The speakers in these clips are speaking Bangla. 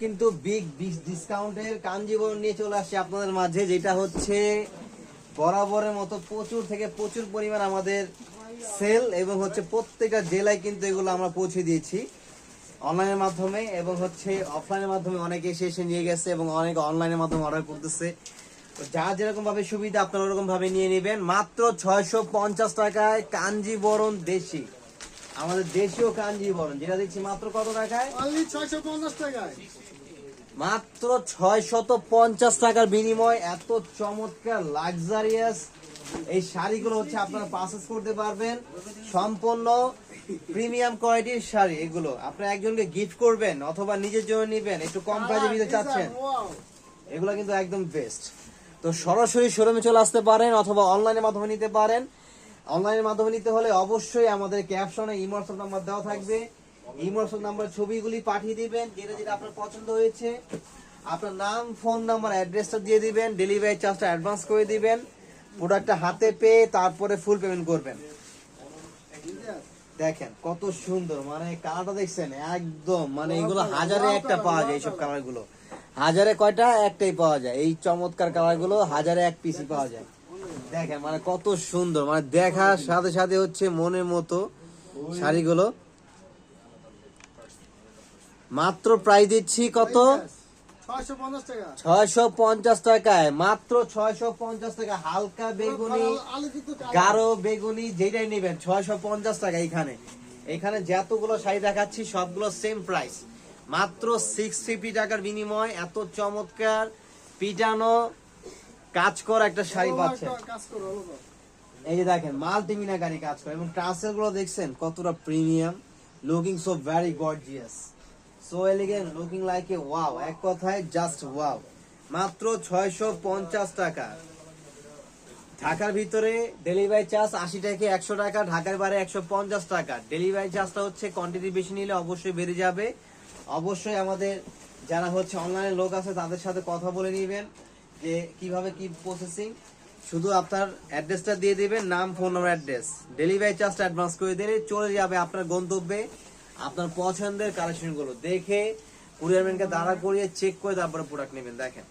কিন্তু বিগ ডিসকাউন্টের কাঞ্জিবরম নিয়ে চলে আসছে আপনাদের মাঝে, যেটা হচ্ছে বরাবরের মতো প্রচুর থেকে প্রচুর পরিমাণ আমাদের সেল এবং হচ্ছে প্রত্যেকটা জেলায় কিন্তু এগুলো আমরা পৌঁছে দিয়েছি অনলাইনের মাধ্যমে এবং হচ্ছে অফলাইনের মাধ্যমে। অনেকে এসে নিয়ে গেছে এবং অনেকে অনলাইনের মাধ্যমে অর্ডার করতেছে। তো যার যেরকম ভাবে সুবিধা আপনারা ওরকম ভাবে নিয়ে নেবেন। মাত্র 650 টাকায় কাঞ্জিবরম দেশি, আমাদের দেশীয় কাঞ্জিবরম, যেটা দিচ্ছি মাত্র কত টাকায়? 650 টাকায়। মাত্র 650 টাকার বিনিময় এত চমৎকার লাক্সারিয়াস এই শাড়িগুলো হচ্ছে আপনারা পারচেজ করতে পারবেন। সম্পূর্ণ প্রিমিয়াম কোয়ালিটির শাড়ি এগুলো। আপনারা একজনকে গিফট করবেন অথবা নিজের জন্য নেবেন, একটু কম প্রাইসে নিতে চাচ্ছেন, এগুলো কিন্তু একদম বেস্ট। তো সরাসরি শোরুমে চলে আসতে পারেন অথবা অনলাইনের মাধ্যমে নিতে পারেন। অনলাইনের মাধ্যমে নিতে হলে অবশ্যই আমাদের ক্যাপশনে ইমোশন নাম্বার দেওয়া থাকবে, ইমোশন নাম্বার ছবিগুলি পাঠিয়ে দিবেন, যেটা যেটা আপনার পছন্দ হয়েছে। আপনার নাম, ফোন নাম্বার, অ্যাড্রেসটা দিয়ে দিবেন, ডেলিভারি চার্জটা অ্যাডভান্স করে দিবেন, প্রোডাক্টটা হাতে পেয়ে তারপরে ফুল পেমেন্ট করবেন। দেখেন কত সুন্দর, মানে কালারটা দেখছেন একদম, মানে এগুলো হাজারে একটা পাওয়া যায়। এইসব কালার গুলো হাজারে কয়টা একটাই পাওয়া যায়। এই চমৎকার কালার গুলো হাজারে এক পিসই পাওয়া যায়। দেখেন মানে কত সুন্দর, মানে দেখার সাথে সাথে হচ্ছে মনের মতো শাড়িগুলো। মাত্র প্রাইস দিচ্ছি কত? 650 টাকায়, মাত্র 650 টাকা। হালকা বেগুনি, গাঢ় বেগুনি, যেটাই নেবেন 650 টাকা। এখানে যতগুলো শাড়ি দেখাচ্ছি সবগুলো সেম প্রাইস, মাত্র 650 টাকার বিনিময় এত চমৎকার পিটানো কাজ করা একটা শাড়ি পাচ্ছেন। এই যে দেখেন মাল্টিমিনাকারি কাজ করে এবং ট্রান্সেল গুলো দেখছেন কতটা premium, looking so very gorgeous, so elegant, looking like a wow. এক কথায় জাস্ট ওয়াও। মাত্র 650 টাকা। ঢাকার ভিতরে ডেলিভারি চার্জ 80 থেকে 100 টাকা, ঢাকার বাইরে 150 টাকা। ডেলিভারি চার্জটা হচ্ছে কোয়ান্টিটি বেশি নিলে অবশ্যই বেড়ে যাবে। অবশ্যই আমাদের যারা হচ্ছে অনলাইনে লোক আছে তাদের সাথে কথা বলে নেবেন যে কিভাবে কি প্রসেসিং। শুধু আপনার অ্যাড্রেসটা দিয়ে দিবেন, নাম, ফোন নাম্বার, অ্যাড্রেস, ডেলিভারি চার্জটা অ্যাডভান্স করে দিলে চলে যাবে আপনার গন্তব্যে। আপনার পছন্দের কালেকশন গুলো দেখে কুরিয়ারম্যানকে দাঁড়া করিয়ে চেক করে তারপরে প্রোডাক্ট নেবেন। দেখেন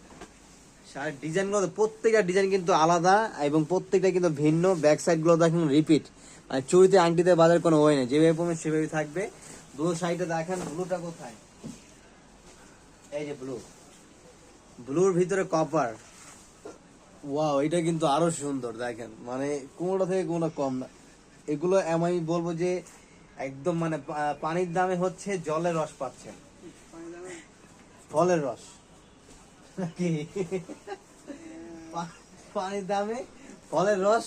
শাড়ির ডিজাইন গুলো, প্রত্যেকটা ডিজাইন কিন্তু আলাদা এবং প্রত্যেকটা কিন্তু ভিন্ন। ব্যাক সাইড গুলো দেখেন রিপিট, মানে চুরিতে আংটিতে বাজার কোনো ওই নেই, যেভাবে পড়বেন সেভাবে থাকবে। ব্লু শাড়িটা দেখেন, ব্লুটা কোথায়? এই যে ব্লু, ব্লুর ভিতরে কপার, ওয়াও, এটা কিন্তু আরো সুন্দর। দেখেন মানে কোনটা থেকে কোনটা কম না। এগুলো আমি বলবো যে একদম মানে পানির দামে হচ্ছে জলের রস পাচ্ছেন, ফলের রস কি পানির দামে ফলের রস,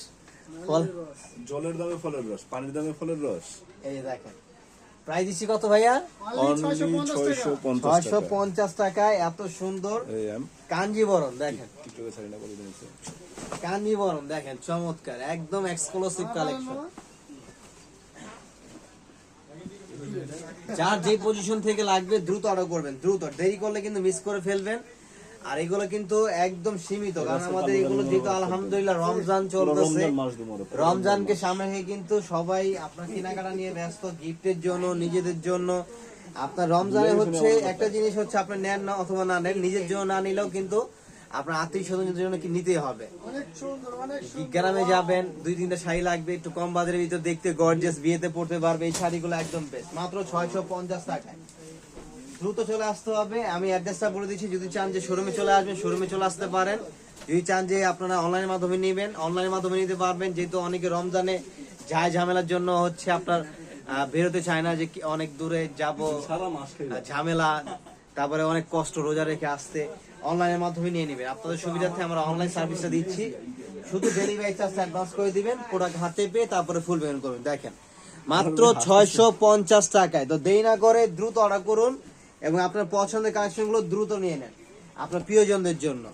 জলের দামে ফলের রস, পানির দামে ফলের রস। এই দেখেন প্রাইস দিচ্ছি কত ভাইয়া? 650 টাকায় এত সুন্দর কাঞ্জিবরম। দেখেন কাঞ্জিবরম, দেখেন চমৎকার, একদম এক্সক্লুসিভ কালেকশন। যার যে পজিশন থেকে লাগবে দ্রুত অর্ডার করবেন, দ্রুত, দেরি করলে কিন্তু মিস করে ফেলবেন। আর এগুলো কিন্তু একদম সীমিত, কারণ আমাদের এগুলো যেহেতু আলহামদুলিল্লাহ রমজান চলতেছে, রমজানকে সামনে রেখে কিন্তু সবাই আপনার কেনাকাটা নিয়ে ব্যস্ত, গিফটের জন্য, নিজেদের জন্য। আপনার রমজানে হচ্ছে একটা জিনিস হচ্ছে আপনার নেন না অথবা না নেন, নিজের জন্য না নিলেও কিন্তু আপনার আত্মীয় স্বজনের জন্য কি নিতেই হবে। গ্রামে যাবেন, 2-3টা শাড়ি লাগবে একটু কম বাজারের ভিতর, দেখতে গর্জিয়াস, বিয়েতে পড়তে পারবে, এই শাড়িগুলো একদম বেস্ট, মাত্র 650 টাকায়। দ্রুত চলে আসতে হবে। আমি অ্যাড্রেসটা বলে দিচ্ছি, যদি চান যে শোরুমে চলে আসবেন শোরুমে চলে আসতে পারেন, যদি চান যে আপনারা অনলাইনের মাধ্যমে নেবেন অনলাইনের মাধ্যমে নিতে পারবেন। যেহেতু অনেকে রমজানে যায় ঝামেলার জন্য হচ্ছে আপনার বেরোতে চায় না, যে অনেক দূরে যাব, ঝামেলা, তারপরে অনেক কষ্ট রোজা রেখে আসতে, অনলাইনের মাধ্যমে নিয়ে নেবেন। আপনাদের সুবিধার্থে আমরা অনলাইন সার্ভিসটা দিচ্ছি, শুধু ডেলিভারি চার্জ অ্যাডভান্স করে দিবেন, প্রোডাক্ট হাতে পেয়ে তারপরে ফুল পেমেন্ট করবেন। দেখেন মাত্র 650 টাকায়। তো দেরি না করে দ্রুত অর্ডার করুন এবং আপনার পছন্দের কালেকশন গুলো দ্রুত নিয়ে নেন আপনার প্রিয়জনদের জন্য।